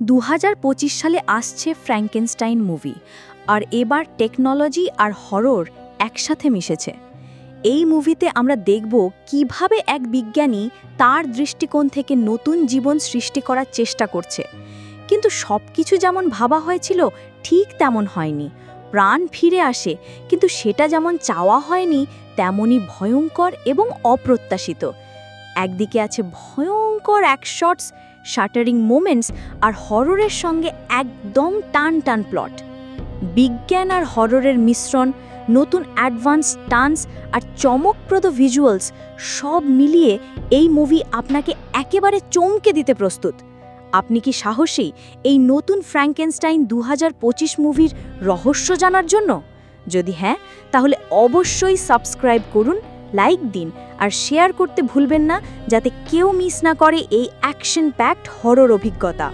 2025 সালে আসছে Frankenstein movie, আর এবার টেকনোলজি আর হরর একসাথে মিশেছে। এই মুভিতে আমরা দেখব কিভাবে এক বিজ্ঞানী তার দৃষ্টিকোণ থেকে নতুন জীবন সৃষ্টি করার চেষ্টা করছে। কিন্তু সবকিছু যেমন ভাবা হয়েছিল ঠিক তেমন হয়নি। প্রাণ ফিরে আসে, কিন্তু সেটা যেমন চাওয়া হয়নি তেমনই ভয়ঙ্কর এবং অপ্রত্যাশিত। একদিকে আছে ভয়ঙ্কর অ্যাকশটস, শাটারিং মোমেন্টস আর হররের সঙ্গে একদম টান টান প্লট। বিজ্ঞান আর হররের মিশ্রণ, নতুন অ্যাডভান্স টান্স আর চমকপ্রদ ভিজুয়ালস সব মিলিয়ে এই মুভি আপনাকে একেবারে চমকে দিতে প্রস্তুত। আপনি কি সাহসী এই নতুন ফ্র্যাঙ্কেনস্টাইন 2025 মুভির রহস্য জানার জন্য? যদি হ্যাঁ, তাহলে অবশ্যই সাবস্ক্রাইব করুন, লাইক দিন আর শেয়ার করতে ভুলবেন না, যাতে কেউ মিস না করে এই অ্যাকশন প্যাকড হরর অভিজ্ঞতা।